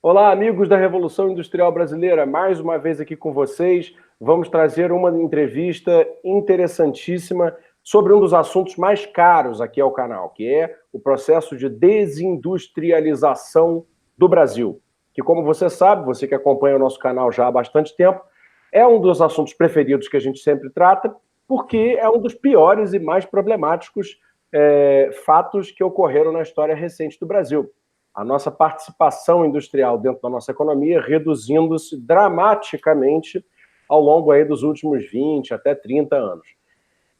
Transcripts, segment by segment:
Olá, amigos da Revolução Industrial Brasileira, mais uma vez aqui com vocês. Vamos trazer uma entrevista interessantíssima sobre um dos assuntos mais caros aqui ao canal, que é o processo de desindustrialização do Brasil. Que, como você sabe, você que acompanha o nosso canal já há bastante tempo, é um dos assuntos preferidos que a gente sempre trata, porque é um dos piores e mais problemáticos fatos que ocorreram na história recente do Brasil. A nossa participação industrial dentro da nossa economia reduzindo-se dramaticamente ao longo aí dos últimos 20 até 30 anos.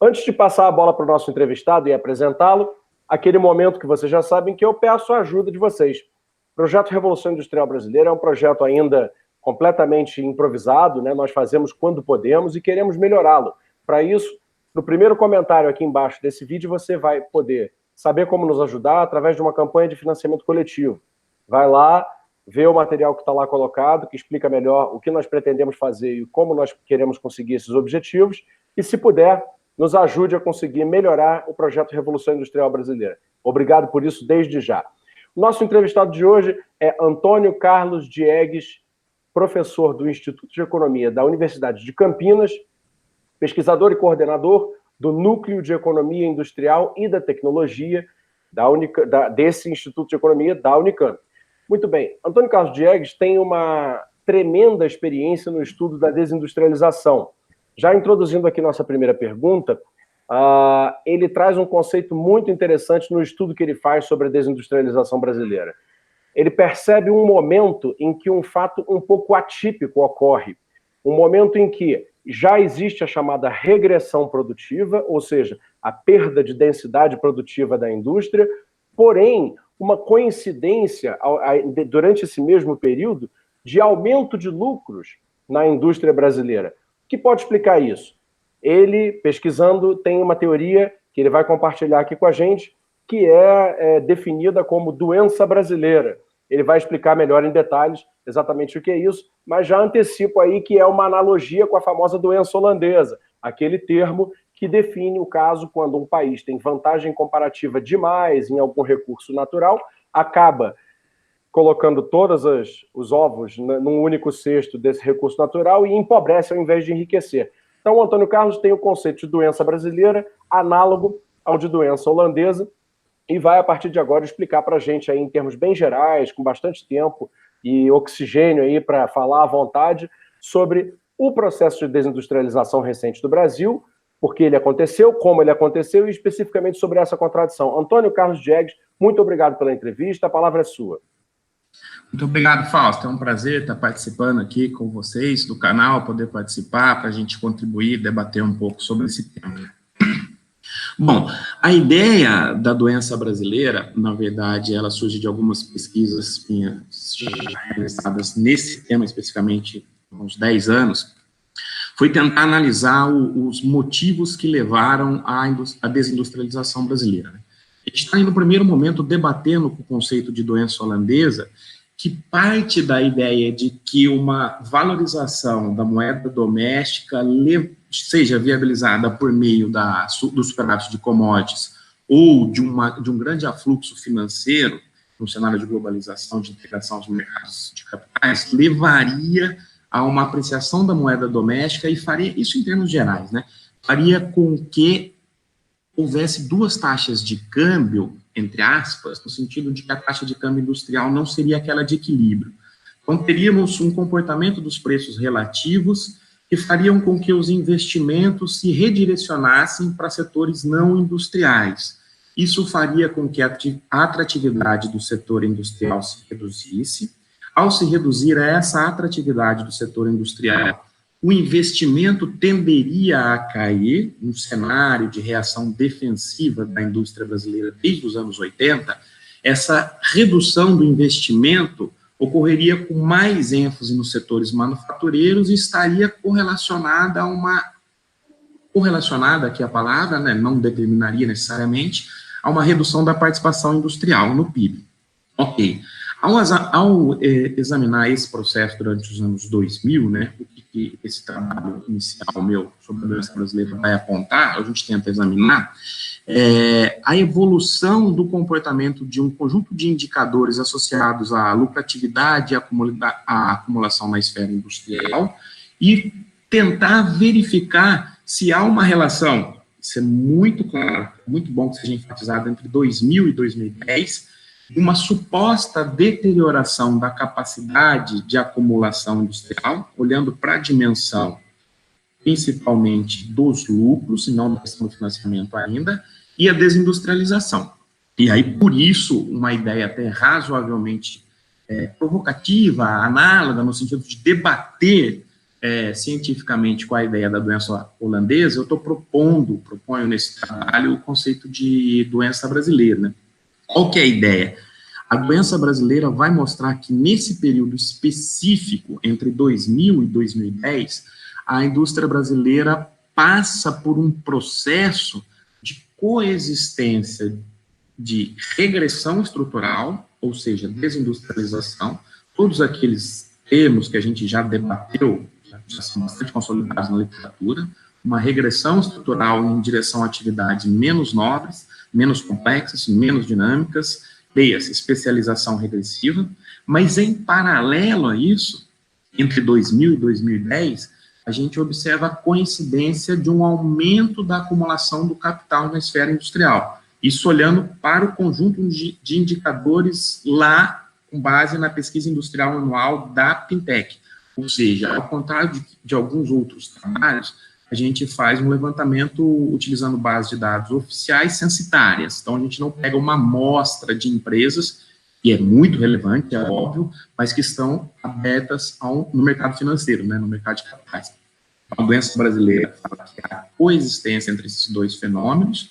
Antes de passar a bola para o nosso entrevistado e apresentá-lo, aquele momento que vocês já sabem que eu peço a ajuda de vocês. O Projeto Revolução Industrial Brasileira é um projeto ainda completamente improvisado, né? Nós fazemos quando podemos e queremos melhorá-lo. Para isso, no primeiro comentário aqui embaixo desse vídeo, você vai poder saber como nos ajudar através de uma campanha de financiamento coletivo. Vai lá, vê o material que está lá colocado, que explica melhor o que nós pretendemos fazer e como nós queremos conseguir esses objetivos, e se puder, nos ajude a conseguir melhorar o projeto Revolução Industrial Brasileira. Obrigado por isso desde já. O nosso entrevistado de hoje é Antônio Carlos Diegues, professor do Instituto de Economia da Universidade de Campinas, pesquisador e coordenador do Núcleo de Economia Industrial e da Tecnologia desse Instituto de Economia da Unicamp. Muito bem, Antônio Carlos Diegues tem uma tremenda experiência no estudo da desindustrialização. Já introduzindo aqui nossa primeira pergunta, ele traz um conceito muito interessante no estudo que ele faz sobre a desindustrialização brasileira. Ele percebe um momento em que um fato um pouco atípico ocorre, um momento em que já existe a chamada regressão produtiva, ou seja, a perda de densidade produtiva da indústria, porém, uma coincidência durante esse mesmo período de aumento de lucros na indústria brasileira. O que pode explicar isso? Ele, pesquisando, tem uma teoria que ele vai compartilhar aqui com a gente, que é definida como doença brasileira. Ele vai explicar melhor em detalhes exatamente o que é isso, mas já antecipo aí que é uma analogia com a famosa doença holandesa, aquele termo que define o caso quando um país tem vantagem comparativa demais em algum recurso natural, acaba colocando todos os ovos num único cesto desse recurso natural e empobrece ao invés de enriquecer. Então, o Antônio Carlos tem o conceito de doença brasileira análogo ao de doença holandesa e vai, a partir de agora, explicar para a gente aí, em termos bem gerais, com bastante tempo e oxigênio aí para falar à vontade sobre o processo de desindustrialização recente do Brasil, por que ele aconteceu, como ele aconteceu e especificamente sobre essa contradição. Antônio Carlos Diegues, muito obrigado pela entrevista, a palavra é sua. Muito obrigado, Fausto. É um prazer estar participando aqui com vocês do canal, poder participar para a gente contribuir, debater um pouco sobre esse tema. Bom, a ideia da doença brasileira, na verdade, ela surge de algumas pesquisas minhas realizadas nesse tema especificamente há uns 10 anos, foi tentar analisar os motivos que levaram à desindustrialização brasileira. A gente está, no primeiro momento, debatendo com o conceito de doença holandesa, que parte da ideia de que uma valorização da moeda doméstica seja viabilizada por meio do superávit de commodities ou de um grande afluxo financeiro, no cenário de globalização, de integração dos mercados de capitais, levaria a uma apreciação da moeda doméstica e faria, isso em termos gerais, né, faria com que houvesse duas taxas de câmbio, entre aspas, no sentido de que a taxa de câmbio industrial não seria aquela de equilíbrio. Então, teríamos um comportamento dos preços relativos que fariam com que os investimentos se redirecionassem para setores não industriais. Isso faria com que a atratividade do setor industrial se reduzisse. Ao se reduzir essa atratividade do setor industrial, o investimento tenderia a cair no cenário de reação defensiva da indústria brasileira desde os anos 80, essa redução do investimento ocorreria com mais ênfase nos setores manufatureiros e estaria correlacionada a correlacionada aqui a palavra, né, não determinaria necessariamente, a uma redução da participação industrial no PIB. Ok. Ao examinar esse processo durante os anos 2000, né, o que que esse trabalho inicial meu sobre a doença brasileira vai apontar, a gente tenta examinar, a evolução do comportamento de um conjunto de indicadores associados à lucratividade e à acumulação na esfera industrial e tentar verificar se há uma relação, isso é muito claro, muito bom que seja enfatizado, entre 2000 e 2010, uma suposta deterioração da capacidade de acumulação industrial, olhando para a dimensão, principalmente dos lucros, e não da questão do financiamento ainda, e a desindustrialização. E aí, por isso, uma ideia até razoavelmente provocativa, análoga, no sentido de debater cientificamente com a ideia da doença holandesa, eu proponho nesse trabalho o conceito de doença brasileira, né? Qual que é a ideia? A doença brasileira vai mostrar que nesse período específico, entre 2000 e 2010, a indústria brasileira passa por um processo de coexistência de regressão estrutural, ou seja, desindustrialização, todos aqueles termos que a gente já debateu, já são bastante consolidados na literatura, uma regressão estrutural em direção a atividades menos nobres, menos complexas, menos dinâmicas, leia-se, especialização regressiva, mas em paralelo a isso, entre 2000 e 2010, a gente observa a coincidência de um aumento da acumulação do capital na esfera industrial. Isso olhando para o conjunto de indicadores lá, com base na pesquisa industrial anual da Pintec. Ou seja, ao contrário de alguns outros trabalhos, a gente faz um levantamento utilizando bases de dados oficiais censitárias. Então, a gente não pega uma amostra de empresas, que é muito relevante, é óbvio, mas que estão abertas no mercado financeiro, né, no mercado de capitais. A doença brasileira fala que a coexistência entre esses dois fenômenos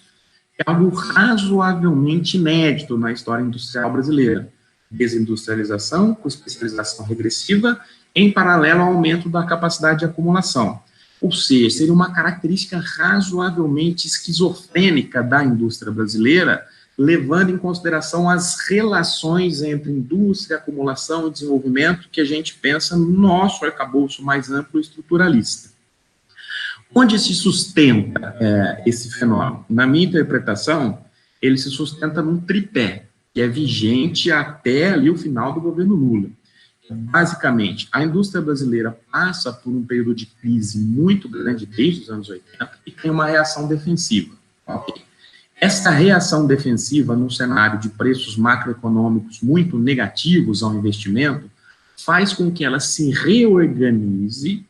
é algo razoavelmente inédito na história industrial brasileira. Desindustrialização com especialização regressiva, em paralelo ao aumento da capacidade de acumulação. Ou seja, seria uma característica razoavelmente esquizofrênica da indústria brasileira, levando em consideração as relações entre indústria, acumulação e desenvolvimento que a gente pensa no nosso arcabouço mais amplo e estruturalista. Onde se sustenta esse fenômeno? Na minha interpretação, ele se sustenta num tripé, que é vigente até ali o final do governo Lula. Basicamente, a indústria brasileira passa por um período de crise muito grande desde os anos 80 e tem uma reação defensiva. Okay? Essa reação defensiva, num cenário de preços macroeconômicos muito negativos ao investimento, faz com que ela reorganize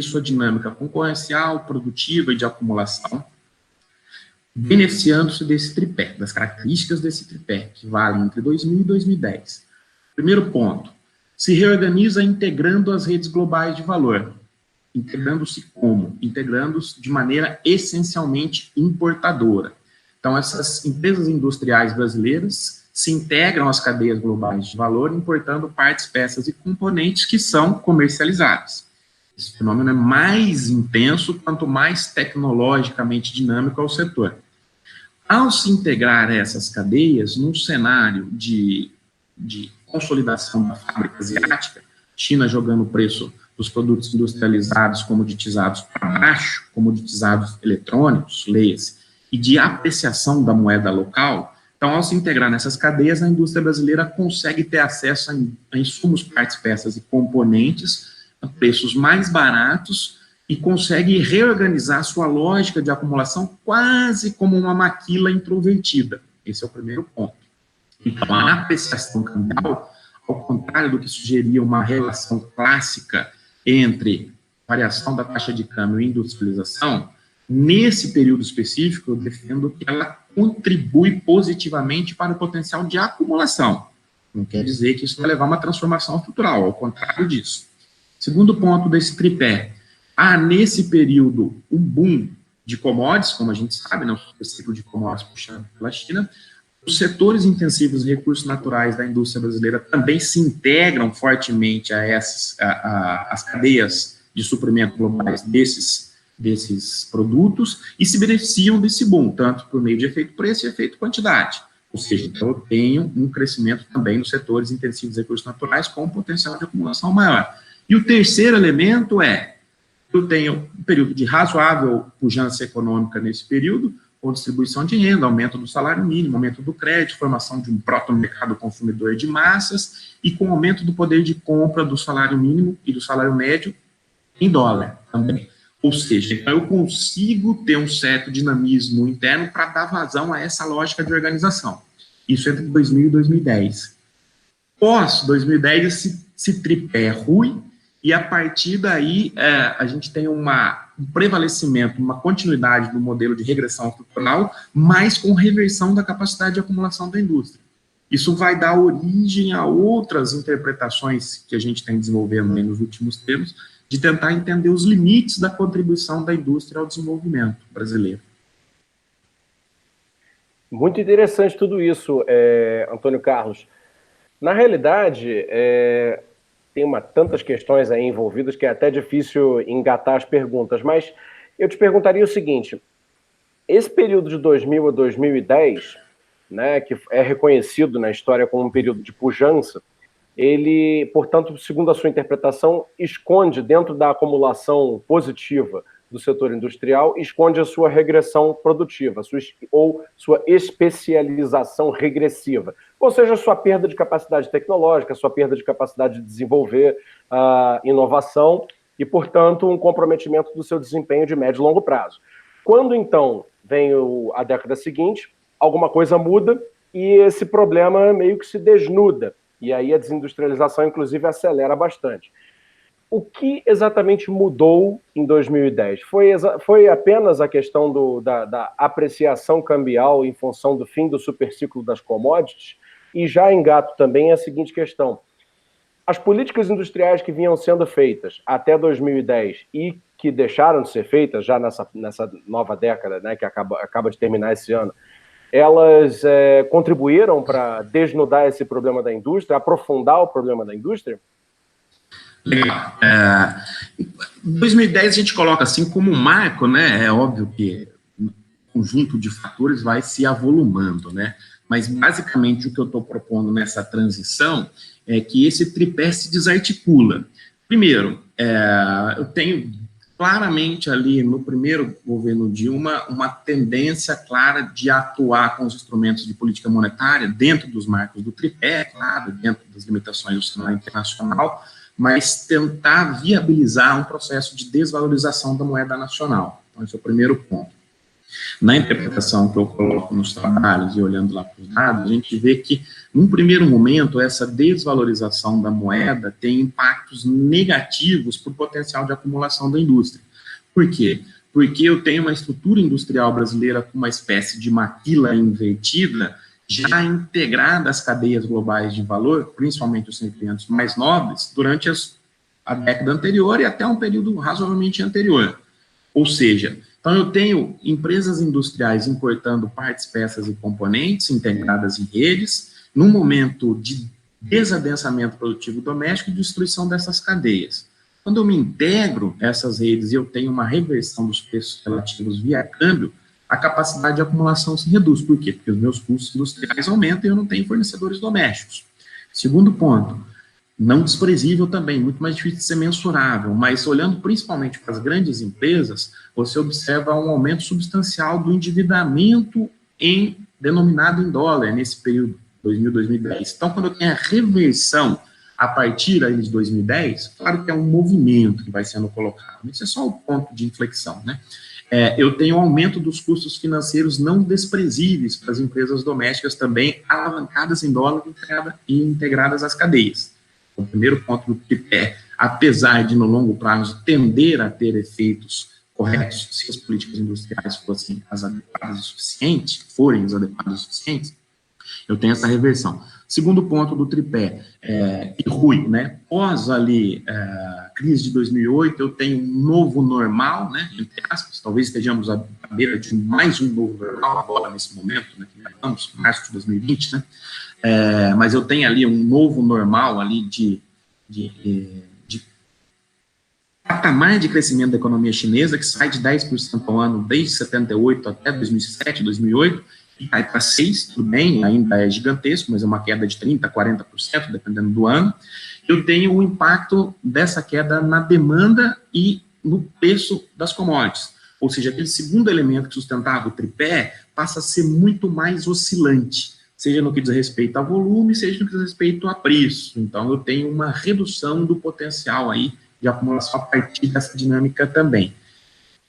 sua dinâmica concorrencial, produtiva e de acumulação, beneficiando-se desse tripé, das características desse tripé, que valem entre 2000 e 2010. Primeiro ponto, se reorganiza integrando as redes globais de valor. Integrando-se como? Integrando-se de maneira essencialmente importadora. Então, essas empresas industriais brasileiras se integram às cadeias globais de valor, importando partes, peças e componentes que são comercializados. Esse fenômeno é mais intenso quanto mais tecnologicamente dinâmico é o setor. Ao se integrar a essas cadeias, num cenário de consolidação da fábrica asiática, China jogando o preço dos produtos industrializados comoditizados para baixo, comoditizados eletrônicos, leia-se, e de apreciação da moeda local. Então, ao se integrar nessas cadeias, a indústria brasileira consegue ter acesso a insumos, partes, peças e componentes a preços mais baratos e consegue reorganizar sua lógica de acumulação quase como uma maquila introvertida. Esse é o primeiro ponto. Então, a apreciação cambial, ao contrário do que sugeria uma relação clássica entre variação da taxa de câmbio e industrialização, nesse período específico, eu defendo que ela contribui positivamente para o potencial de acumulação. Não quer dizer que isso vai levar a uma transformação estrutural, ao contrário disso. Segundo ponto desse tripé, há nesse período um boom de commodities, como a gente sabe, né, o ciclo de commodities puxado pela China. Os setores intensivos de recursos naturais da indústria brasileira também se integram fortemente a as cadeias de suprimento globais desses produtos e se beneficiam desse boom, tanto por meio de efeito preço e efeito quantidade. Ou seja, então eu tenho um crescimento também nos setores intensivos de recursos naturais com um potencial de acumulação maior. E o terceiro elemento é, eu tenho um período de razoável pujança econômica nesse período, com distribuição de renda, aumento do salário mínimo, aumento do crédito, formação de um proto-mercado consumidor de massas e com aumento do poder de compra do salário mínimo e do salário médio em dólar também. Ou seja, então eu consigo ter um certo dinamismo interno para dar vazão a essa lógica de organização. Isso entre 2000 e 2010. Pós 2010, esse tripé é ruim, e a partir daí a gente tem um prevalecimento, uma continuidade do modelo de regressão estrutural, mas com reversão da capacidade de acumulação da indústria. Isso vai dar origem a outras interpretações que a gente tem desenvolvendo nos últimos tempos, de tentar entender os limites da contribuição da indústria ao desenvolvimento brasileiro. Muito interessante tudo isso, Antônio Carlos. Na realidade, tem tantas questões aí envolvidas que é até difícil engatar as perguntas, mas eu te perguntaria o seguinte, esse período de 2000 a 2010, né, que é reconhecido na história como um período de pujança, ele, portanto, segundo a sua interpretação, esconde dentro da acumulação positiva do setor industrial, esconde a sua regressão produtiva, ou sua especialização regressiva, ou seja, a sua perda de capacidade tecnológica, a sua perda de capacidade de desenvolver inovação e, portanto, um comprometimento do seu desempenho de médio e longo prazo. Quando, então, vem a década seguinte, alguma coisa muda e esse problema meio que se desnuda. E aí a desindustrialização, inclusive, acelera bastante. O que exatamente mudou em 2010? Foi apenas a questão da apreciação cambial em função do fim do superciclo das commodities? E já engato também a seguinte questão. As políticas industriais que vinham sendo feitas até 2010 e que deixaram de ser feitas já nessa nova década, né, que acaba de terminar esse ano, elas contribuíram para desnudar esse problema da indústria, aprofundar o problema da indústria? Legal. 2010 a gente coloca assim como um marco, né? É óbvio que o conjunto de fatores vai se avolumando, né? Mas basicamente o que eu estou propondo nessa transição é que esse tripé se desarticula. Primeiro, eu tenho claramente ali no primeiro governo Dilma uma tendência clara de atuar com os instrumentos de política monetária dentro dos marcos do tripé, claro, dentro das limitações do cenário internacional, mas tentar viabilizar um processo de desvalorização da moeda nacional. Então, esse é o primeiro ponto. Na interpretação que eu coloco nos trabalhos e olhando lá para os dados, a gente vê que, num primeiro momento, essa desvalorização da moeda tem impactos negativos para o potencial de acumulação da indústria. Por quê? Porque eu tenho uma estrutura industrial brasileira com uma espécie de maquila invertida, já integrada às cadeias globais de valor, principalmente os segmentos mais nobres, durante a década anterior e até um período razoavelmente anterior. Ou seja, então eu tenho empresas industriais importando partes, peças e componentes integradas em redes, num momento de desadensamento produtivo doméstico e destruição dessas cadeias. Quando eu me integro essas redes e eu tenho uma reversão dos preços relativos via câmbio, a capacidade de acumulação se reduz. Por quê? Porque os meus custos industriais aumentam e eu não tenho fornecedores domésticos. Segundo ponto, não desprezível também, muito mais difícil de ser mensurável, mas olhando principalmente para as grandes empresas, você observa um aumento substancial do endividamento denominado em dólar nesse período, 2000, 2010. Então, quando eu tenho a reversão a partir aí de 2010, claro que é um movimento que vai sendo colocado, mas isso é só o ponto de inflexão, né? Eu tenho um aumento dos custos financeiros não desprezíveis para as empresas domésticas também alavancadas em dólar e integradas às cadeias. O primeiro ponto do tripé, apesar de no longo prazo tender a ter efeitos corretos, se as políticas industriais forem as adequadas o suficiente, eu tenho essa reversão. Segundo ponto do tripé, e ruim, né? Pós ali crise de 2008, eu tenho um novo normal, né? Entre aspas, talvez estejamos à beira de mais um novo normal agora nesse momento, né? Que estamos março de 2020, né? Mas eu tenho ali um novo normal ali de patamar de crescimento da economia chinesa, que sai de 10% ao ano desde 78 até 2007, 2008, e cai para 6%, tudo bem, ainda é gigantesco, mas é uma queda de 30%, 40%, dependendo do ano. Eu tenho o impacto dessa queda na demanda e no preço das commodities. Ou seja, aquele segundo elemento que sustentava o tripé passa a ser muito mais oscilante, seja no que diz respeito a volume, seja no que diz respeito a preço. Então, eu tenho uma redução do potencial aí de acumulação a partir dessa dinâmica também.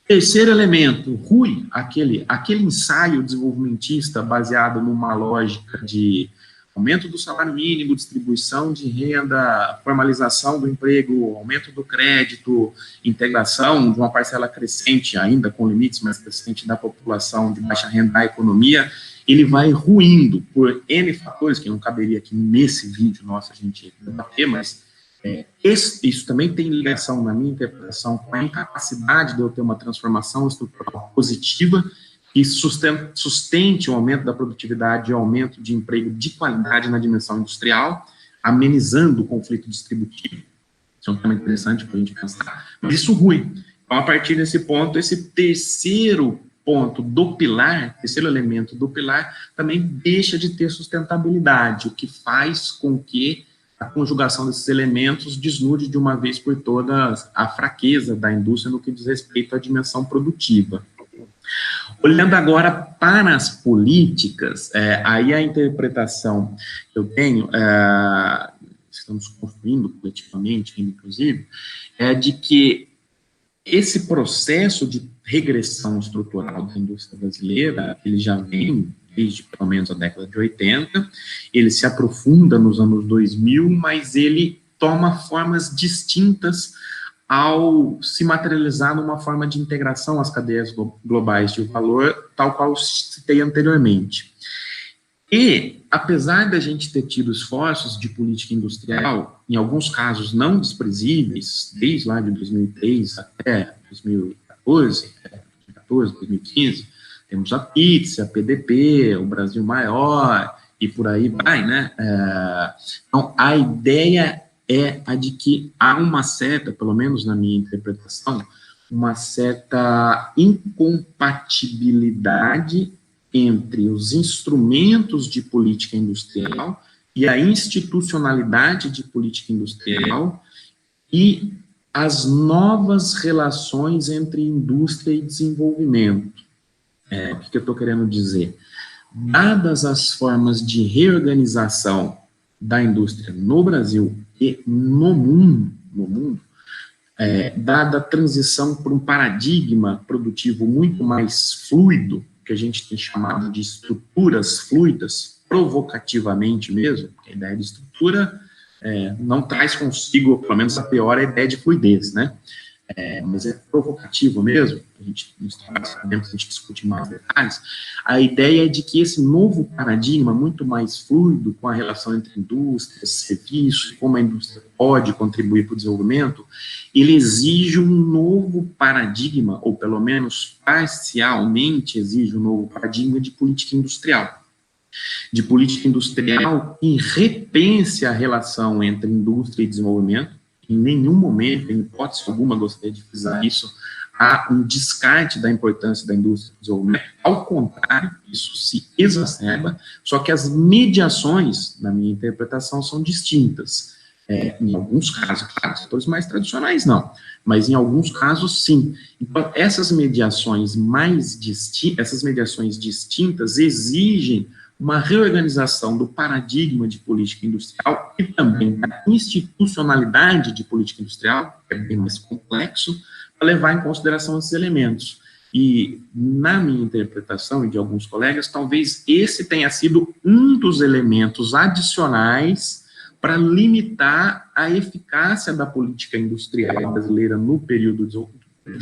Terceiro elemento, RUI, aquele ensaio desenvolvimentista baseado numa lógica de aumento do salário mínimo, distribuição de renda, formalização do emprego, aumento do crédito, integração de uma parcela crescente, ainda com limites mais crescentes da população de baixa renda na economia, ele vai ruindo por N fatores, que não caberia aqui nesse vídeo nosso a gente debater, mas isso também tem ligação, na minha interpretação, com a incapacidade de eu ter uma transformação estrutural positiva que sustente o aumento da produtividade e o aumento de emprego de qualidade na dimensão industrial, amenizando o conflito distributivo. Isso é um tema interessante para a gente pensar. Mas isso ruim. Então, a partir desse ponto, esse terceiro ponto do pilar, terceiro elemento do pilar, também deixa de ter sustentabilidade, o que faz com que a conjugação desses elementos desnude de uma vez por todas a fraqueza da indústria no que diz respeito à dimensão produtiva. Olhando agora para as políticas, aí a interpretação que eu tenho, estamos construindo coletivamente, inclusive, é de que esse processo de regressão estrutural da indústria brasileira, ele já vem desde pelo menos a década de 80, ele se aprofunda nos anos 2000, mas ele toma formas distintas ao se materializar numa forma de integração às cadeias globais de valor, tal qual citei anteriormente. E, apesar da gente ter tido esforços de política industrial, em alguns casos não desprezíveis, desde lá de 2003 até 2014, 2015, temos a PITSE, a PDP, o Brasil Maior, e por aí vai, né? Então, a ideia é a de que há uma certa, pelo menos na minha interpretação, uma certa incompatibilidade entre os instrumentos de política industrial e a institucionalidade de política industrial e as novas relações entre indústria e desenvolvimento. O que eu estou querendo dizer? Dadas as formas de reorganização da indústria no Brasil e no mundo, dada a transição para um paradigma produtivo muito mais fluido, que a gente tem chamado de estruturas fluidas, provocativamente mesmo, porque a ideia de estrutura não traz consigo, pelo menos a pior, a ideia de fluidez, né? Mas é provocativo mesmo, a gente discute mais detalhes. A ideia é de que esse novo paradigma, muito mais fluido, com a relação entre indústria, serviços, como a indústria pode contribuir para o desenvolvimento, ele exige um novo paradigma, ou pelo menos parcialmente exige um novo paradigma de política industrial. De política industrial que repense a relação entre indústria e desenvolvimento. Em nenhum momento, em hipótese alguma, gostaria de frisar isso, há um descarte da importância da indústria do desenvolvimento. Ao contrário, isso se exacerba, só que as mediações, na minha interpretação, são distintas. Em alguns casos, claro, setores mais tradicionais não, mas em alguns casos sim. Então, essas mediações distintas exigem uma reorganização do paradigma de política industrial e também da institucionalidade de política industrial, que é bem mais complexo, para levar em consideração esses elementos. E, na minha interpretação e de alguns colegas, talvez esse tenha sido um dos elementos adicionais para limitar a eficácia da política industrial brasileira no período de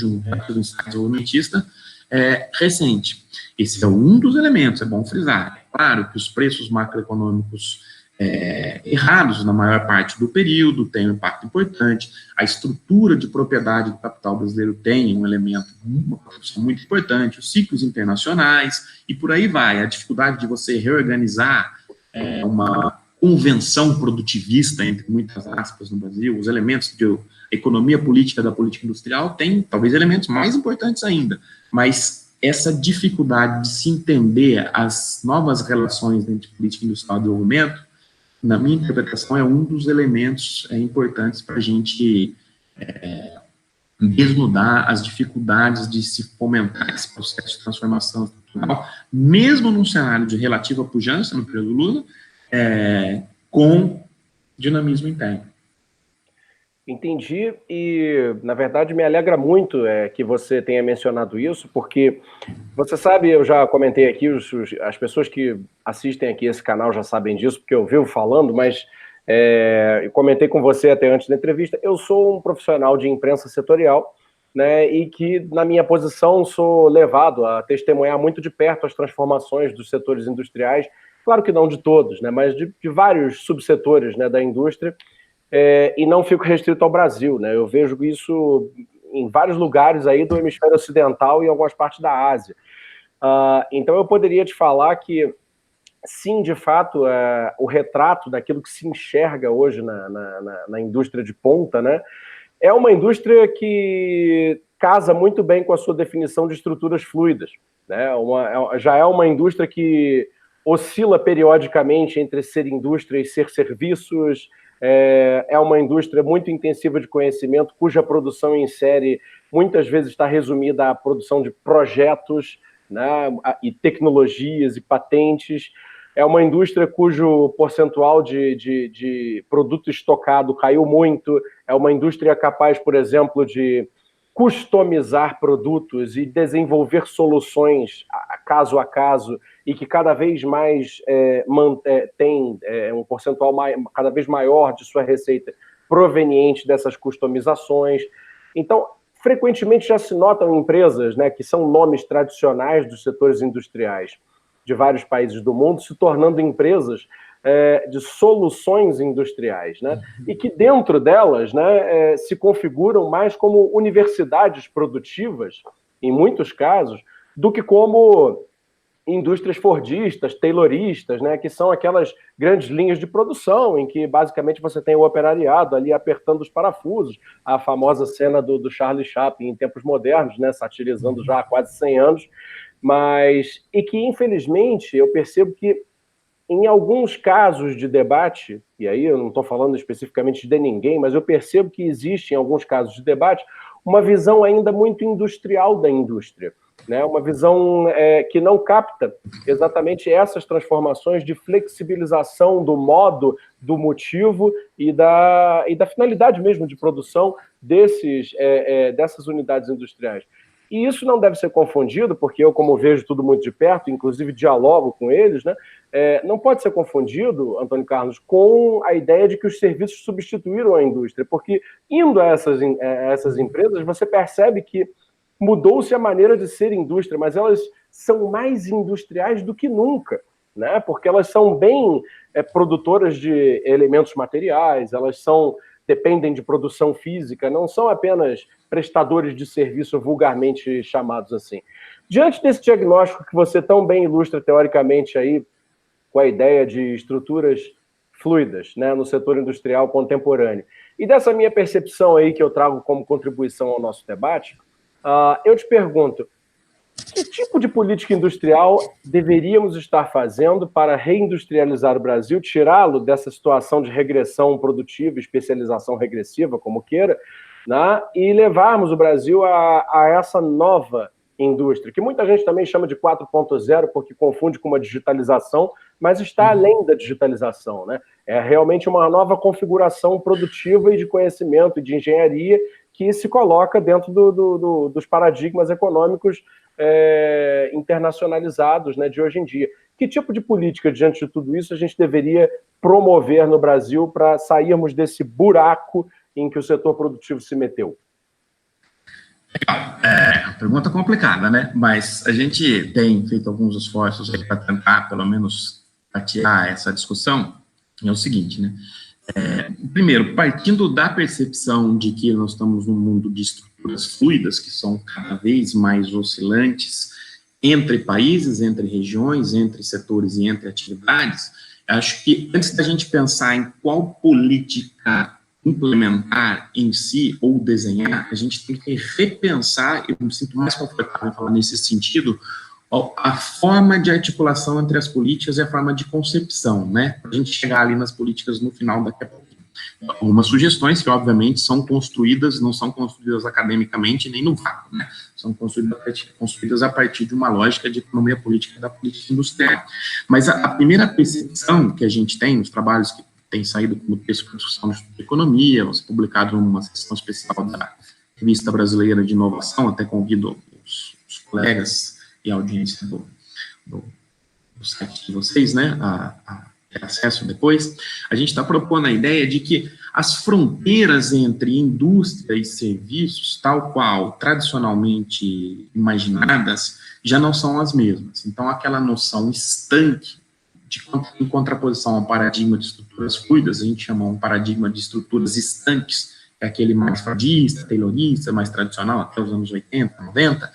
um ensaio desenvolvimentista recente. Esse é um dos elementos, é bom frisar. É claro que os preços macroeconômicos errados na maior parte do período têm um impacto importante, a estrutura de propriedade do capital brasileiro tem um elemento, uma produção muito importante, os ciclos internacionais, e por aí vai, a dificuldade de você reorganizar uma convenção produtivista, entre muitas aspas, no Brasil, os elementos de economia política da política industrial têm, talvez, elementos mais importantes ainda, mas essa dificuldade de se entender as novas relações entre política industrial e desenvolvimento, na minha interpretação, é um dos elementos importantes para a gente desnudar as dificuldades de se fomentar esse processo de transformação estrutural, mesmo num cenário de relativa pujança no período Lula, com dinamismo interno. Entendi, e na verdade me alegra muito que você tenha mencionado isso, porque você sabe, eu já comentei aqui, as pessoas que assistem aqui esse canal já sabem disso, porque eu vivo falando, mas eu comentei com você até antes da entrevista, eu sou um profissional de imprensa setorial, né, e que na minha posição sou levado a testemunhar muito de perto as transformações dos setores industriais, claro que não de todos, né, mas de vários subsetores, né, da indústria, e não fico restrito ao Brasil, né? Eu vejo isso em vários lugares aí do hemisfério ocidental e em algumas partes da Ásia. Então eu poderia te falar que, sim, de fato, o retrato daquilo que se enxerga hoje na indústria de ponta, né? É uma indústria que casa muito bem com a sua definição de estruturas fluidas, né? Já é uma indústria que oscila periodicamente entre ser indústria e ser serviços. É uma indústria muito intensiva de conhecimento, cuja produção em série muitas vezes está resumida à produção de projetos, né, e tecnologias e patentes. É uma indústria cujo percentual de produto estocado caiu muito. É uma indústria capaz, por exemplo, de customizar produtos e desenvolver soluções caso a caso, e que cada vez mais tem um percentual cada vez maior de sua receita proveniente dessas customizações. Então, frequentemente já se notam empresas, né, que são nomes tradicionais dos setores industriais de vários países do mundo, se tornando empresas de soluções industriais, né? E que dentro delas, né, se configuram mais como universidades produtivas, em muitos casos, do que como indústrias fordistas, tayloristas, né, que são aquelas grandes linhas de produção em que basicamente você tem o operariado ali apertando os parafusos, a famosa cena do Charlie Chaplin em tempos modernos, né, satirizando já há quase 100 anos, e que infelizmente eu percebo que em alguns casos de debate, e aí eu não estou falando especificamente de ninguém, mas eu percebo que existe em alguns casos de debate uma visão ainda muito industrial da indústria, né? Uma visão que não capta exatamente essas transformações de flexibilização do modo, do motivo e da finalidade mesmo de produção dessas unidades industriais. E isso não deve ser confundido, porque eu, como vejo tudo muito de perto, inclusive dialogo com eles, né, não pode ser confundido, Antônio Carlos, com a ideia de que os serviços substituíram a indústria, porque indo a essas empresas, você percebe que mudou-se a maneira de ser indústria, mas elas são mais industriais do que nunca, né, porque elas são bem produtoras de elementos materiais, dependem de produção física, não são apenas prestadores de serviço vulgarmente chamados assim. Diante desse diagnóstico que você tão bem ilustra teoricamente aí, com a ideia de estruturas fluidas, né, no setor industrial contemporâneo, e dessa minha percepção aí que eu trago como contribuição ao nosso debate, eu te pergunto, que tipo de política industrial deveríamos estar fazendo para reindustrializar o Brasil, tirá-lo dessa situação de regressão produtiva, especialização regressiva, como queira, né, e levarmos o Brasil a essa nova indústria, que muita gente também chama de 4.0, porque confunde com uma digitalização, mas está além da digitalização, né? É realmente uma nova configuração produtiva e de conhecimento e de engenharia que se coloca dentro dos paradigmas econômicos internacionalizados, né, de hoje em dia. Que tipo de política, diante de tudo isso, a gente deveria promover no Brasil para sairmos desse buraco em que o setor produtivo se meteu? Pergunta complicada, né? Mas a gente tem feito alguns esforços para tentar, pelo menos, atirar essa discussão. É o seguinte, né? Primeiro, partindo da percepção de que nós estamos num mundo de estruturas fluidas, que são cada vez mais oscilantes entre países, entre regiões, entre setores e entre atividades, acho que antes da gente pensar em qual política implementar em si ou desenhar, a gente tem que repensar, eu me sinto mais confortável em falar nesse sentido, a forma de articulação entre as políticas e a forma de concepção, né? A gente chegar ali nas políticas no final daqui a pouco. Algumas sugestões que, obviamente, são construídas, não são construídas academicamente nem no vácuo, né? São construídas a partir de uma lógica de economia política da política industrial. Mas a primeira percepção que a gente tem nos trabalhos que têm saído como texto de discussão de economia, você publicado numa seção especial da Revista Brasileira de Inovação, até convido os colegas e a audiência do site de vocês, né, a ter acesso depois, a gente está propondo a ideia de que as fronteiras entre indústria e serviços, tal qual tradicionalmente imaginadas, já não são as mesmas. Então, aquela noção estanque, em contraposição ao paradigma de estruturas fluidas, a gente chama um paradigma de estruturas estanques, que é aquele mais fadista, taylorista, mais tradicional, até os anos 80, 90.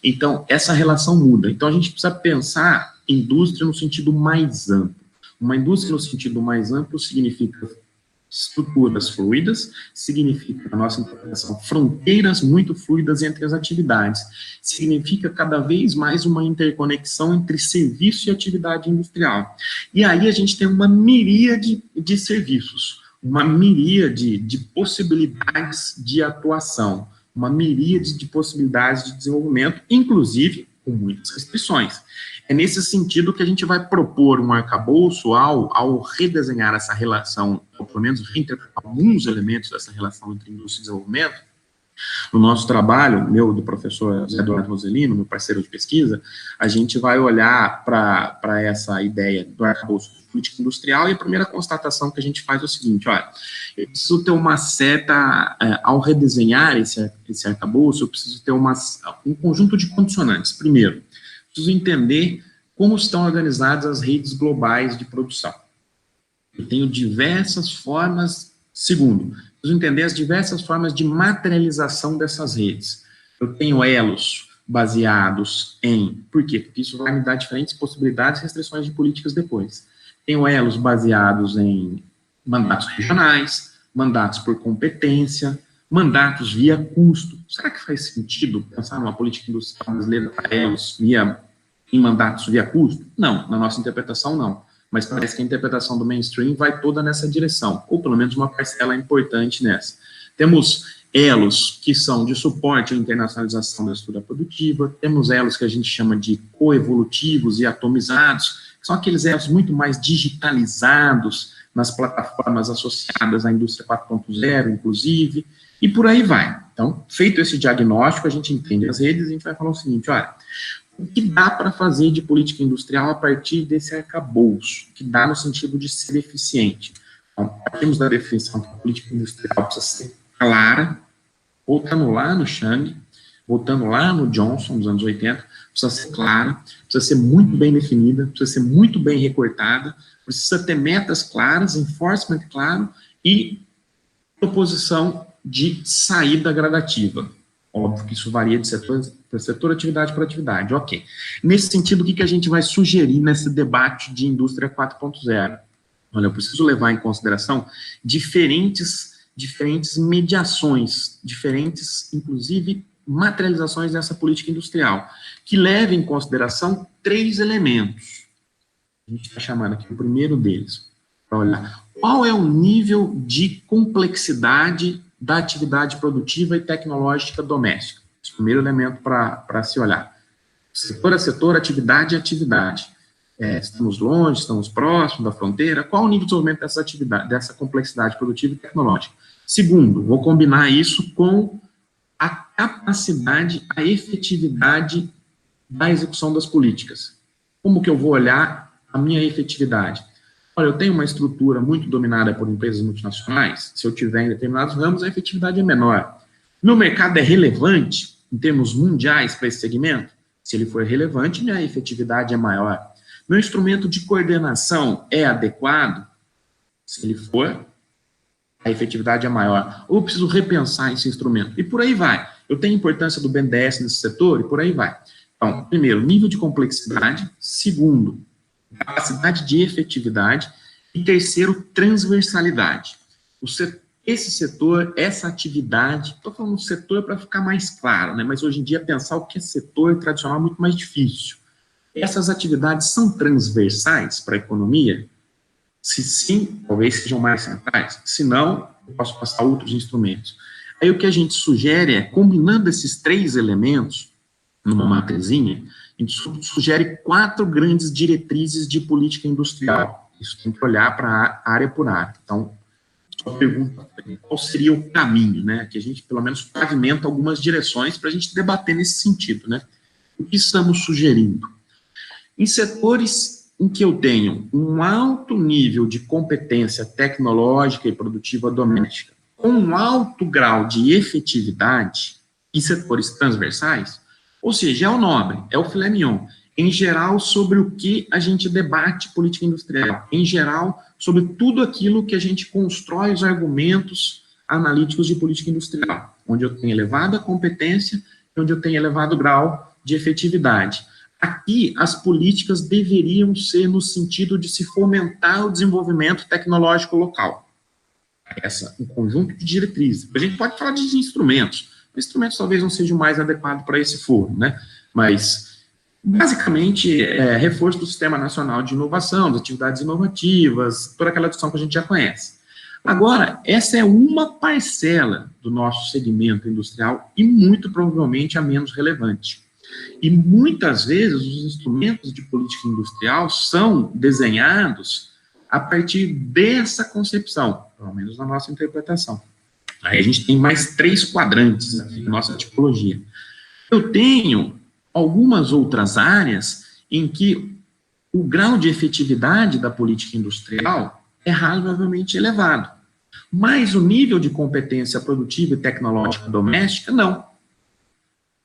Então, essa relação muda. Então, a gente precisa pensar indústria no sentido mais amplo. Uma indústria no sentido mais amplo significa estruturas fluidas, significa, na nossa interpretação, fronteiras muito fluidas entre as atividades, significa cada vez mais uma interconexão entre serviço e atividade industrial. E aí a gente tem uma miríade de serviços, uma miríade de possibilidades de atuação, uma miríade de possibilidades de desenvolvimento, inclusive com muitas restrições. É nesse sentido que a gente vai propor um arcabouço ao redesenhar essa relação, ou pelo menos reinterpretar alguns elementos dessa relação entre indústria e desenvolvimento. No nosso trabalho, meu do professor José Eduardo Roselino, meu parceiro de pesquisa, a gente vai olhar para essa ideia do arcabouço de política industrial, e a primeira constatação que a gente faz é o seguinte: olha, eu preciso ter uma certa, ao redesenhar esse arcabouço, eu preciso ter um conjunto de condicionantes. Primeiro, preciso entender como estão organizadas as redes globais de produção. Eu tenho diversas formas. Segundo, preciso entender as diversas formas de materialização dessas redes. Eu tenho elos baseados em... Por quê? Porque isso vai me dar diferentes possibilidades e restrições de políticas depois. Tenho elos baseados em mandatos regionais, mandatos por competência, mandatos via custo. Será que faz sentido pensar numa política industrial brasileira para elos em mandatos via custo? Não, na nossa interpretação não. Mas parece que a interpretação do mainstream vai toda nessa direção, ou pelo menos uma parcela importante nessa. Temos elos que são de suporte à internacionalização da estrutura produtiva, temos elos que a gente chama de coevolutivos e atomizados, que são aqueles elos muito mais digitalizados nas plataformas associadas à indústria 4.0, inclusive, e por aí vai. Então, feito esse diagnóstico, a gente entende as redes e a gente vai falar o seguinte: olha, o que dá para fazer de política industrial a partir desse arcabouço, que dá no sentido de ser eficiente? Então, partimos da definição que a política industrial precisa ser clara, voltando lá no Chang, voltando lá no Johnson, nos anos 80, precisa ser clara, precisa ser muito bem definida, precisa ser muito bem recortada, precisa ter metas claras, enforcement claro e proposição de saída gradativa. Óbvio que isso varia de setor para setor, atividade para atividade, ok. Nesse sentido, o que a gente vai sugerir nesse debate de indústria 4.0? Olha, eu preciso levar em consideração diferentes mediações, diferentes, inclusive, materializações dessa política industrial, que levem em consideração 3 elementos. A gente está chamando aqui o primeiro deles, para olhar qual é o nível de complexidade da atividade produtiva e tecnológica doméstica. Esse é o primeiro elemento para se olhar. Setor a setor, atividade a atividade. Estamos longe, estamos próximos da fronteira. Qual o nível de desenvolvimento dessa atividade, dessa complexidade produtiva e tecnológica? Segundo, vou combinar isso com a capacidade, a efetividade da execução das políticas. Como que eu vou olhar a minha efetividade? Olha, eu tenho uma estrutura muito dominada por empresas multinacionais, se eu tiver em determinados ramos, a efetividade é menor. Meu mercado é relevante, em termos mundiais, para esse segmento? Se ele for relevante, minha efetividade é maior. Meu instrumento de coordenação é adequado? Se ele for, a efetividade é maior. Ou eu preciso repensar esse instrumento? E por aí vai. Eu tenho importância do BNDES nesse setor, e por aí vai. Então, primeiro, nível de complexidade. Segundo, capacidade de efetividade. E terceiro, transversalidade. esse setor, essa atividade, estou falando setor para ficar mais claro, né? Mas hoje em dia pensar o que é setor tradicional é muito mais difícil. Essas atividades são transversais para a economia? Se sim, talvez sejam mais centrais. Se não, eu posso passar outros instrumentos. Aí o que a gente sugere é, combinando esses 3 elementos, numa matrizinha, a gente sugere 4 grandes diretrizes de política industrial. Isso tem que olhar para área por área. Então, sua pergunta, qual seria o caminho, né? Que a gente, pelo menos, pavimenta algumas direções para a gente debater nesse sentido, né? O que estamos sugerindo? Em setores em que eu tenho um alto nível de competência tecnológica e produtiva doméstica, com um alto grau de efetividade, em setores transversais, ou seja, é o nobre, é o filé mignon, em geral, sobre o que a gente debate política industrial, em geral, sobre tudo aquilo que a gente constrói os argumentos analíticos de política industrial, onde eu tenho elevada competência e onde eu tenho elevado grau de efetividade. Aqui, as políticas deveriam ser no sentido de se fomentar o desenvolvimento tecnológico local. Um conjunto de diretrizes. A gente pode falar de instrumentos. Instrumentos talvez não sejam mais adequados para esse foro, né? Mas, basicamente, reforço do Sistema Nacional de Inovação, das atividades inovativas, toda aquela discussão que a gente já conhece. Agora, essa é uma parcela do nosso segmento industrial e, muito provavelmente, a menos relevante. E, muitas vezes, os instrumentos de política industrial são desenhados a partir dessa concepção, pelo menos na nossa interpretação. Aí a gente tem mais 3 quadrantes aqui na nossa tipologia. Eu tenho algumas outras áreas em que o grau de efetividade da política industrial é razoavelmente elevado, mas o nível de competência produtiva e tecnológica doméstica, não.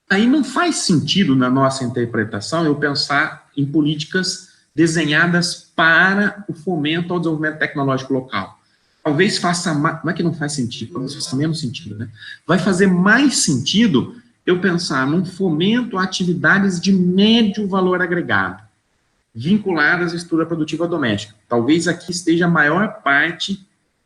Aí não faz sentido, na nossa interpretação, eu pensar em políticas desenhadas para o fomento ao desenvolvimento tecnológico local. Talvez faça mais, não é que não faz sentido, talvez faça menos sentido, né? Vai fazer mais sentido eu pensar num fomento a atividades de médio valor agregado, vinculadas à estrutura produtiva doméstica. Talvez aqui esteja a maior parte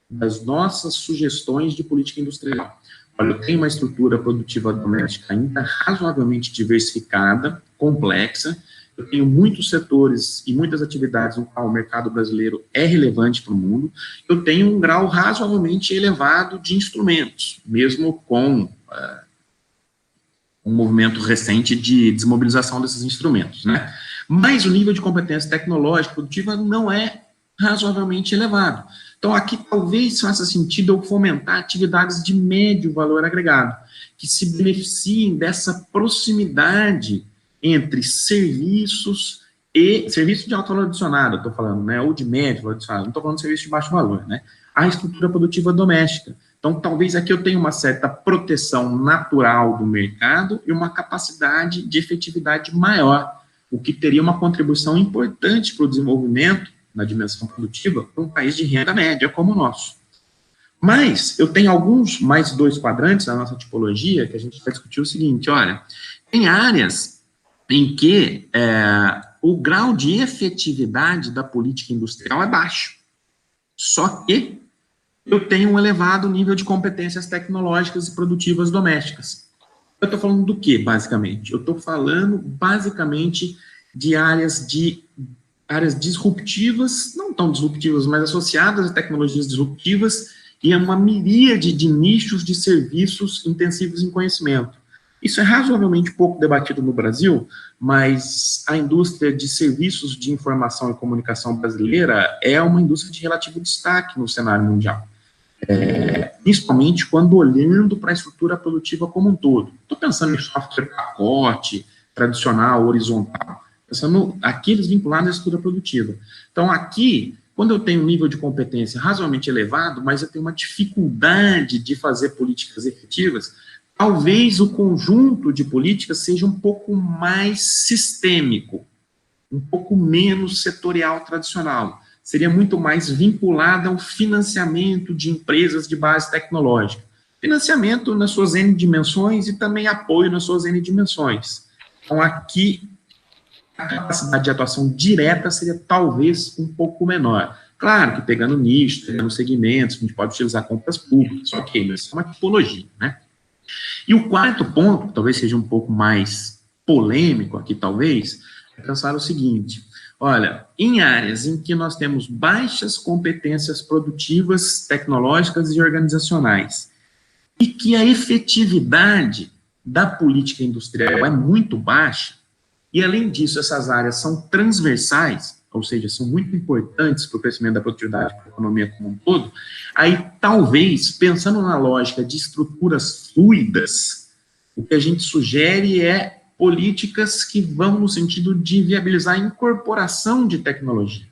das nossas sugestões de política industrial. Olha, eu tenho uma estrutura produtiva doméstica ainda razoavelmente diversificada, complexa, eu tenho muitos setores e muitas atividades no qual o mercado brasileiro é relevante para o mundo, eu tenho um grau razoavelmente elevado de instrumentos, mesmo com um movimento recente de desmobilização desses instrumentos, né? Mas o nível de competência tecnológica produtiva não é razoavelmente elevado. Então, aqui talvez faça sentido eu fomentar atividades de médio valor agregado, que se beneficiem dessa proximidade entre serviços e serviço de alto valor adicionado, eu estou falando, né, ou de médio valor adicionado, não estou falando de serviço de baixo valor, né, a estrutura produtiva doméstica. Então, talvez aqui eu tenha uma certa proteção natural do mercado e uma capacidade de efetividade maior, o que teria uma contribuição importante para o desenvolvimento na dimensão produtiva para um país de renda média como o nosso. Mas eu tenho mais 2 quadrantes da nossa tipologia que a gente vai discutir o seguinte, olha, tem áreas em que o grau de efetividade da política industrial é baixo, só que eu tenho um elevado nível de competências tecnológicas e produtivas domésticas. Eu estou falando do que, basicamente? Eu estou falando, basicamente, de áreas disruptivas, não tão disruptivas, mas associadas a tecnologias disruptivas e a uma miríade de nichos de serviços intensivos em conhecimento. Isso é razoavelmente pouco debatido no Brasil, mas a indústria de serviços de informação e comunicação brasileira é uma indústria de relativo destaque no cenário mundial. Principalmente quando olhando para a estrutura produtiva como um todo. Estou pensando em software pacote, tradicional, horizontal, pensando aqueles vinculados à estrutura produtiva. Então, aqui, quando eu tenho um nível de competência razoavelmente elevado, mas eu tenho uma dificuldade de fazer políticas efetivas, talvez o conjunto de políticas seja um pouco mais sistêmico, um pouco menos setorial tradicional. Seria muito mais vinculada ao financiamento de empresas de base tecnológica. Financiamento nas suas N dimensões e também apoio nas suas N dimensões. Então, aqui, a capacidade de atuação direta seria talvez um pouco menor, Claro que pegando nicho, pegando segmentos, a gente pode utilizar compras públicas, ok, mas isso é uma tipologia, né? E o quarto ponto, talvez seja um pouco mais polêmico aqui, talvez, é pensar o seguinte: olha, em áreas em que nós temos baixas competências produtivas, tecnológicas e organizacionais, e que a efetividade da política industrial é muito baixa, e além disso, essas áreas são transversais, ou seja, são muito importantes para o crescimento da produtividade da economia como um todo, aí talvez, pensando na lógica de estruturas fluidas, o que a gente sugere é políticas que vão no sentido de viabilizar a incorporação de tecnologia,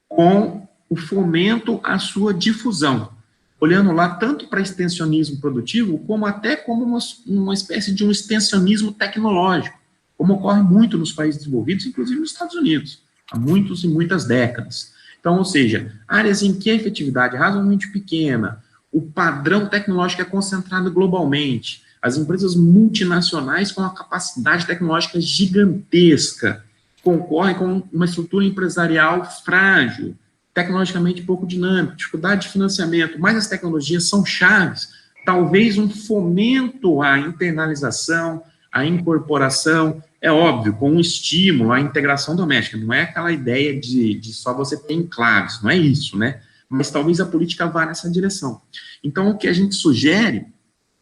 com o fomento à sua difusão, olhando lá tanto para extensionismo produtivo, como até como uma espécie de um extensionismo tecnológico, como ocorre muito nos países desenvolvidos, inclusive nos Estados Unidos, há muitos e muitas décadas. Então, ou seja, áreas em que a efetividade é razoavelmente pequena, o padrão tecnológico é concentrado globalmente, as empresas multinacionais com uma capacidade tecnológica gigantesca, concorrem com uma estrutura empresarial frágil, tecnologicamente pouco dinâmica, dificuldade de financiamento, mas as tecnologias são chaves, talvez um fomento à internalização, à incorporação, é óbvio, com um estímulo à integração doméstica, não é aquela ideia de só você ter enclaves, não é isso, né? Mas talvez a política vá nessa direção. Então, o que a gente sugere,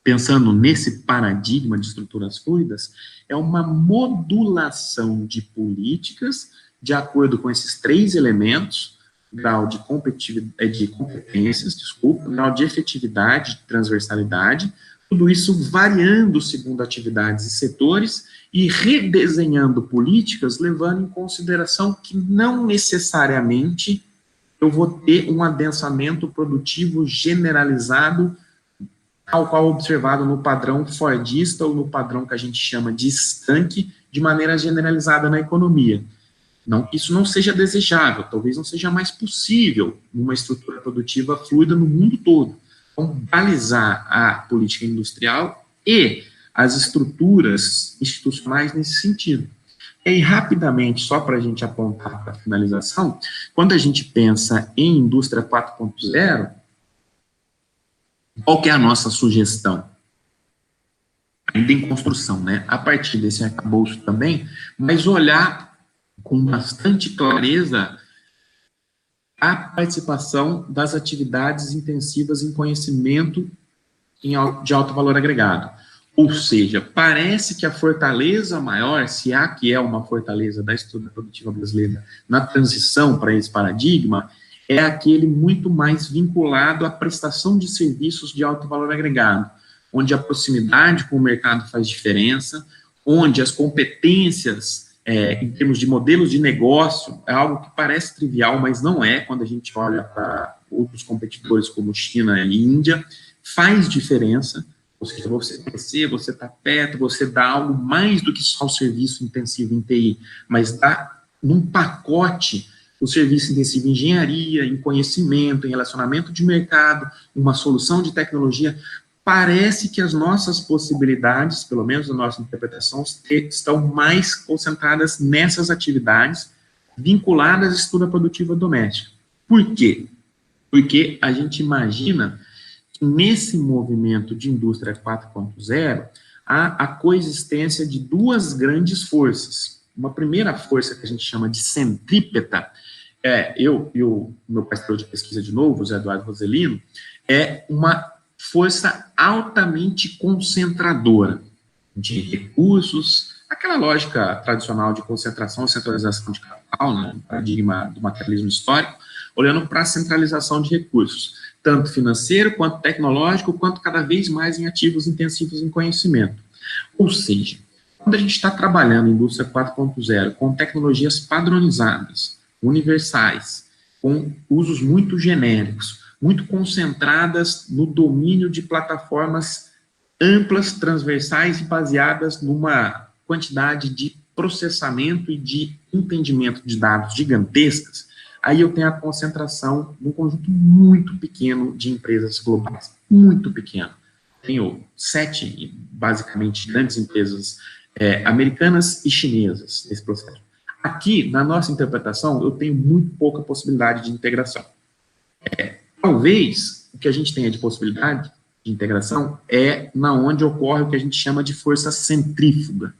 pensando nesse paradigma de estruturas fluidas, é uma modulação de políticas de acordo com esses três elementos: grau de competências, grau de efetividade, de transversalidade, tudo isso variando segundo atividades e setores e redesenhando políticas, levando em consideração que não necessariamente eu vou ter um adensamento produtivo generalizado, tal qual observado no padrão fordista ou no padrão que a gente chama de estanque, de maneira generalizada na economia. Não, isso não seja desejável, talvez não seja mais possível numa estrutura produtiva fluida no mundo todo. Então, balizar a política industrial e as estruturas institucionais nesse sentido. E aí, rapidamente, só para a gente apontar para a finalização, quando a gente pensa em indústria 4.0, qual que é a nossa sugestão? Ainda em construção, né? A partir desse arcabouço também, mas olhar com bastante clareza a participação das atividades intensivas em conhecimento de alto valor agregado. Ou seja, parece que a fortaleza maior, se há que é uma fortaleza da estrutura produtiva brasileira na transição para esse paradigma, é aquele muito mais vinculado à prestação de serviços de alto valor agregado, onde a proximidade com o mercado faz diferença, onde as competências em termos de modelos de negócio, é algo que parece trivial, mas não é, quando a gente olha para outros competidores como China e Índia, faz diferença. Ou seja, você crescer, você está perto, você dá algo mais do que só o serviço intensivo em TI, mas dá num pacote o serviço intensivo em engenharia, em conhecimento, em relacionamento de mercado, uma solução de tecnologia. Parece que as nossas possibilidades, pelo menos na nossa interpretação, estão mais concentradas nessas atividades vinculadas à estrutura produtiva doméstica. Por quê? Porque a gente imagina que nesse movimento de indústria 4.0 há a coexistência de duas grandes forças. Uma primeira força que a gente chama de centrípeta, eu e o meu parceiro de pesquisa de novo, o Zé Eduardo Roselino, é uma força altamente concentradora de recursos, aquela lógica tradicional de concentração e centralização de capital, né, o paradigma do materialismo histórico, olhando para a centralização de recursos, tanto financeiro, quanto tecnológico, quanto cada vez mais em ativos intensivos em conhecimento. Ou seja, quando a gente está trabalhando em indústria 4.0 com tecnologias padronizadas, universais, com usos muito genéricos, muito concentradas no domínio de plataformas amplas, transversais e baseadas numa quantidade de processamento e de entendimento de dados gigantescas, aí eu tenho a concentração num conjunto muito pequeno de empresas globais, muito pequeno. Tenho 7, basicamente, grandes empresas americanas e chinesas nesse processo. aqui, na nossa interpretação, eu tenho muito pouca possibilidade de integração. Talvez o que a gente tenha de possibilidade de integração é na onde ocorre o que a gente chama de força centrífuga.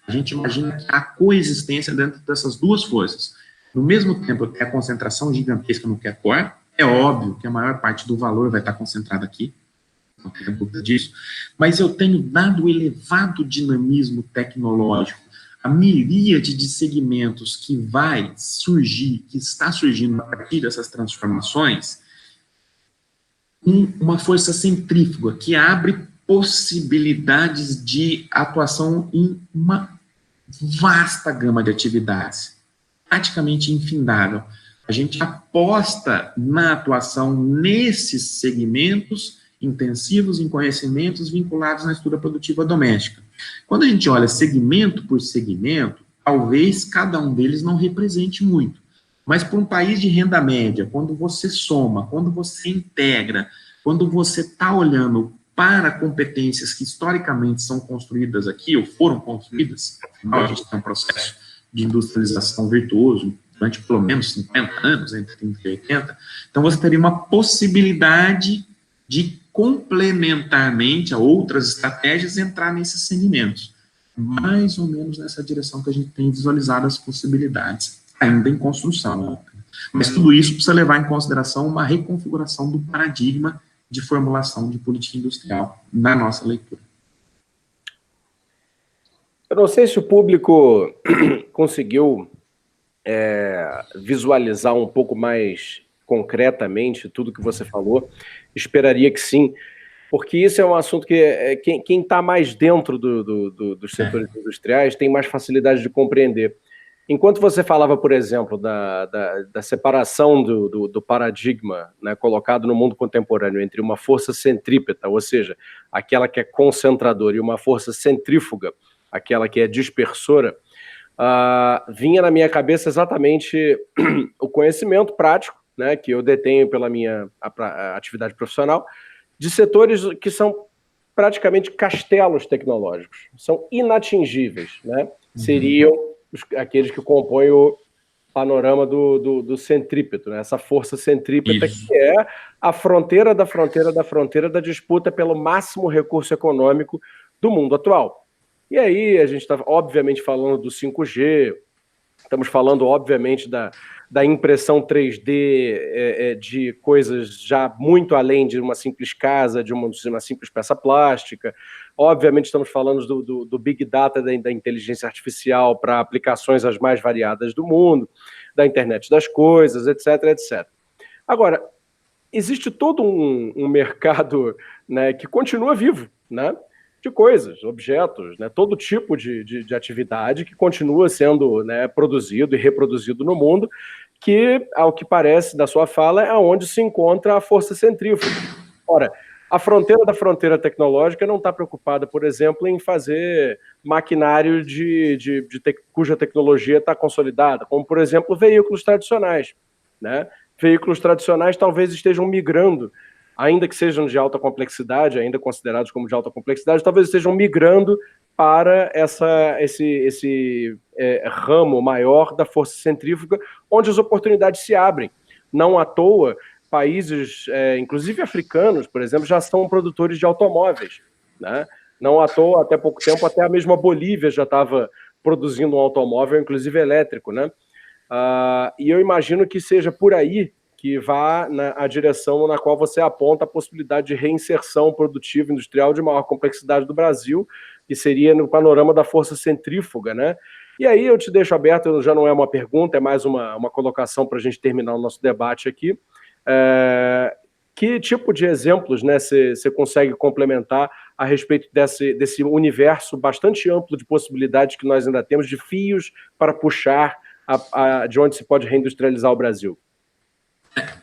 A gente imagina que há coexistência dentro dessas duas forças. No mesmo tempo, tem a concentração gigantesca no que é core. É óbvio que a maior parte do valor vai estar concentrada aqui, não tem dúvida disso, mas eu tenho dado o elevado dinamismo tecnológico, a miríade de segmentos que vai surgir, que está surgindo a partir dessas transformações, uma força centrífuga que abre possibilidades de atuação em uma vasta gama de atividades, praticamente infindável. A gente aposta na atuação nesses segmentos intensivos em conhecimentos vinculados na estrutura produtiva doméstica. Quando a gente olha segmento por segmento, talvez cada um deles não represente muito. Mas para um país de renda média, quando você soma, quando você integra, quando você está olhando para competências que historicamente são construídas aqui, ou foram construídas, afinal a gente tem um processo de industrialização virtuoso durante pelo menos 50 anos, entre 30 e 80, então você teria uma possibilidade de complementarmente a outras estratégias entrar nesses segmentos. Mais ou menos nessa direção que a gente tem visualizado as possibilidades, ainda em construção. Mas tudo isso precisa levar em consideração uma reconfiguração do paradigma de formulação de política industrial na nossa leitura. Eu não sei se o público conseguiu visualizar um pouco mais concretamente tudo que você falou. Esperaria que sim, porque isso é um assunto que quem está mais dentro dos setores industriais tem mais facilidade de compreender. Enquanto você falava, por exemplo, da separação do paradigma, né, colocado no mundo contemporâneo entre uma força centrípeta, ou seja, aquela que é concentradora, e uma força centrífuga, aquela que é dispersora, vinha na minha cabeça exatamente o conhecimento prático, né, que eu detenho pela minha atividade profissional, de setores que são praticamente castelos tecnológicos, são inatingíveis, né? Seriam aqueles que compõem o panorama do centrípeto, né? Essa força centrípeta. Isso. Que é a fronteira da fronteira da fronteira da disputa pelo máximo recurso econômico do mundo atual. E aí a gente está, obviamente, falando do 5G, estamos falando, obviamente, da impressão 3D de coisas já muito além de uma simples casa, de uma simples peça plástica. Obviamente, estamos falando do Big Data, da inteligência artificial para aplicações as mais variadas do mundo, da internet das coisas, etc, etc. Agora, existe todo um mercado, né, que continua vivo, né? De coisas, objetos, né, todo tipo de atividade que continua sendo, né, produzido e reproduzido no mundo, que, ao que parece da sua fala, é onde se encontra a força centrífuga. Ora, a fronteira da fronteira tecnológica não está preocupada, por exemplo, em fazer maquinário cuja tecnologia está consolidada, como, por exemplo, veículos tradicionais, né? Veículos tradicionais talvez estejam migrando, ainda que sejam de alta complexidade, ainda considerados como de alta complexidade, talvez estejam migrando para esse ramo maior da força centrífuga, onde as oportunidades se abrem. Não à toa, países, inclusive africanos, por exemplo, já são produtores de automóveis, né? Não à toa, até pouco tempo, até a mesma Bolívia já estava produzindo um automóvel, inclusive elétrico, né? E eu imagino que seja por aí que vá na direção na qual você aponta a possibilidade de reinserção produtiva industrial de maior complexidade do Brasil, que seria no panorama da força centrífuga, né? E aí eu te deixo aberto, já não é uma pergunta, é mais uma colocação para a gente terminar o nosso debate aqui. Que tipo de exemplos, né, você consegue complementar a respeito desse universo bastante amplo de possibilidades que nós ainda temos, de fios para puxar de onde se pode reindustrializar o Brasil?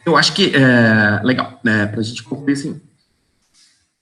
Eu acho que legal, né, para a gente concluir assim,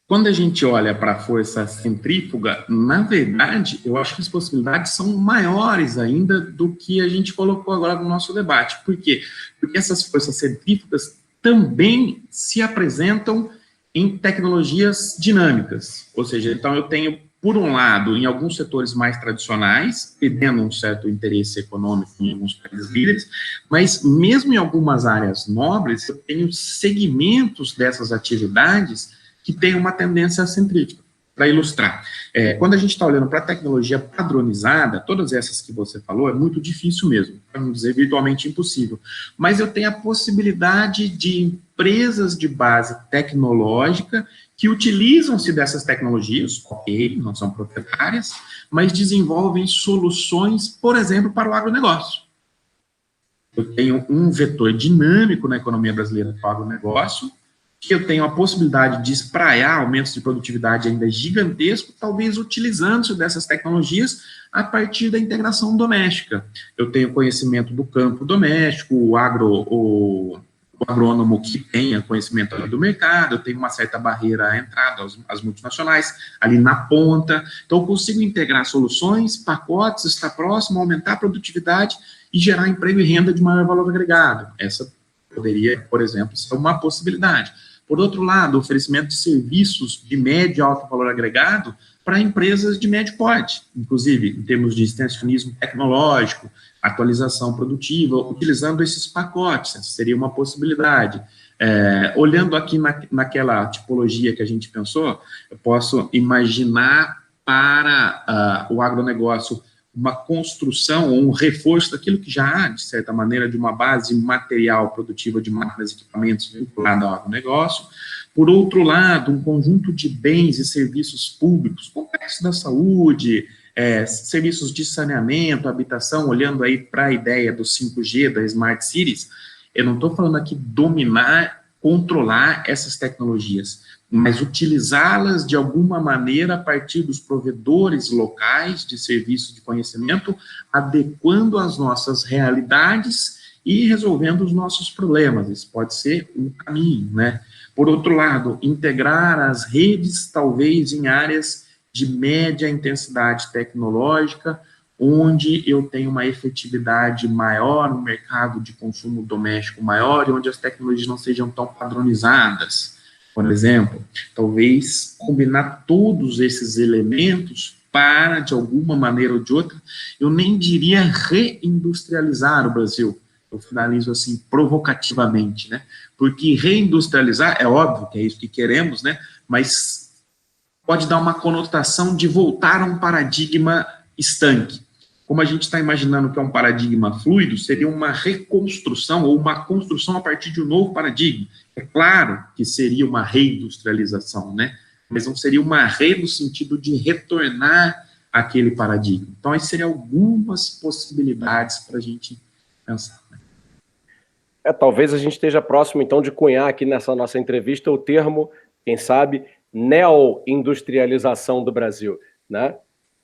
quando a gente olha para a força centrífuga, na verdade, eu acho que as possibilidades são maiores ainda do que a gente colocou agora no nosso debate. Por quê? Porque essas forças centrífugas também se apresentam em tecnologias dinâmicas, ou seja, então eu tenho por um lado, em alguns setores mais tradicionais, perdendo um certo interesse econômico em alguns países líderes, mas mesmo em algumas áreas nobres, eu tenho segmentos dessas atividades que têm uma tendência centrífuga. Para ilustrar, quando a gente está olhando para a tecnologia padronizada, todas essas que você falou, é muito difícil mesmo, para não dizer virtualmente impossível, mas eu tenho a possibilidade de empresas de base tecnológica que utilizam-se dessas tecnologias, ok, não são proprietárias, mas desenvolvem soluções, por exemplo, para o agronegócio. Eu tenho um vetor dinâmico na economia brasileira para o agronegócio, que eu tenho a possibilidade de espraiar aumentos de produtividade ainda gigantesco, talvez utilizando-se dessas tecnologias a partir da integração doméstica. Eu tenho conhecimento do campo doméstico, o agrônomo que tenha conhecimento ali do mercado, eu tenho uma certa barreira à entrada às multinacionais, ali na ponta, então eu consigo integrar soluções, pacotes, estar próximo, aumentar a produtividade e gerar emprego e renda de maior valor agregado. Essa poderia, por exemplo, ser uma possibilidade. Por outro lado, oferecimento de serviços de médio e alto valor agregado para empresas de médio porte, inclusive em termos de extensionismo tecnológico, atualização produtiva, utilizando esses pacotes, essa seria uma possibilidade. Olhando aqui naquela tipologia que a gente pensou, eu posso imaginar para o agronegócio uma construção ou um reforço daquilo que já há, de certa maneira, de uma base material produtiva de máquinas e equipamentos vinculada ao agronegócio. Por outro lado, um conjunto de bens e serviços públicos, complexo da saúde, serviços de saneamento, habitação, olhando aí para a ideia do 5G, da Smart Cities, eu não estou falando aqui dominar, controlar essas tecnologias, mas utilizá-las de alguma maneira a partir dos provedores locais de serviços de conhecimento, adequando às nossas realidades e resolvendo os nossos problemas. Isso pode ser um caminho, né? Por outro lado, integrar as redes, talvez em áreas de média intensidade tecnológica, onde eu tenho uma efetividade maior, um mercado de consumo doméstico maior, e onde as tecnologias não sejam tão padronizadas. Por exemplo, talvez combinar todos esses elementos para, de alguma maneira ou de outra, eu nem diria reindustrializar o Brasil. Eu finalizo assim, provocativamente, né? Porque reindustrializar, é óbvio que é isso que queremos, né? Mas pode dar uma conotação de voltar a um paradigma estanque. Como a gente está imaginando que é um paradigma fluido, seria uma reconstrução ou uma construção a partir de um novo paradigma. É claro que seria uma reindustrialização, né? Mas não seria uma no sentido de retornar àquele paradigma. Então, essas seriam algumas possibilidades para a gente pensar. Talvez a gente esteja próximo, então, de cunhar aqui nessa nossa entrevista o termo, quem sabe, neo-industrialização do Brasil, né?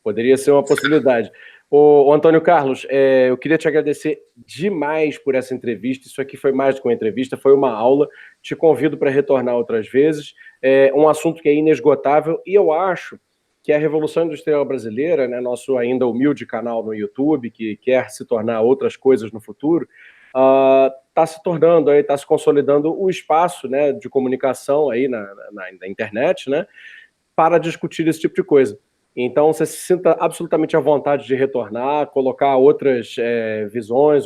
Poderia ser uma possibilidade. Ô Antônio Carlos, eu queria te agradecer demais por essa entrevista. Isso aqui foi mais do que uma entrevista, foi uma aula. Te convido para retornar outras vezes. É um assunto que é inesgotável e eu acho que a Revolução Industrial Brasileira, né, nosso ainda humilde canal no YouTube, que quer se tornar outras coisas no futuro, está se tornando, está se consolidando o espaço, né, de comunicação aí na internet, né, para discutir esse tipo de coisa. Então, você se sinta absolutamente à vontade de retornar, colocar outras visões,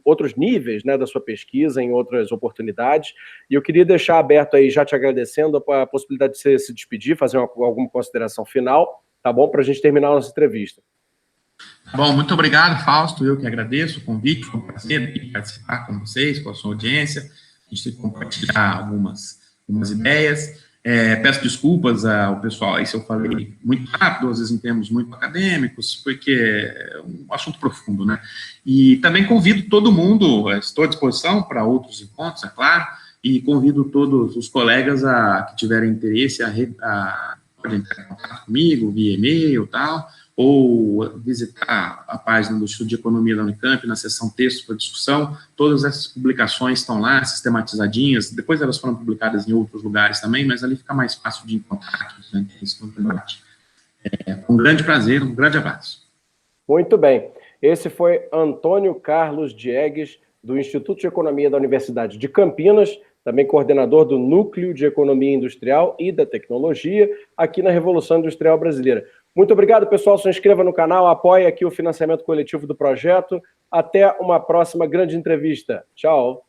outros níveis, né, da sua pesquisa em outras oportunidades. E eu queria deixar aberto aí, já te agradecendo, a possibilidade de você se despedir, fazer alguma consideração final, tá bom? Para a gente terminar a nossa entrevista. Bom, muito obrigado, Fausto. Eu que agradeço o convite, foi um prazer participar com vocês, com a sua audiência, a gente compartilhar algumas ideias. Peço desculpas ao pessoal aí se eu falei muito rápido, às vezes em termos muito acadêmicos, porque é um assunto profundo, né? E também convido todo mundo, estou à disposição para outros encontros, é claro, e convido todos os colegas que tiverem interesse podem entrar em contato comigo via e-mail e tal, ou visitar a página do Instituto de Economia da Unicamp, na seção textos para discussão. Todas essas publicações estão lá, sistematizadinhas, depois elas foram publicadas em outros lugares também, mas ali fica mais fácil de encontrar esse debate. Um grande prazer, um grande abraço. Muito bem. Esse foi Antônio Carlos Diegues, do Instituto de Economia da Universidade de Campinas, também coordenador do Núcleo de Economia Industrial e da Tecnologia, aqui na Revolução Industrial Brasileira. Muito obrigado, pessoal. Se inscreva no canal, apoie aqui o financiamento coletivo do projeto. Até uma próxima grande entrevista. Tchau.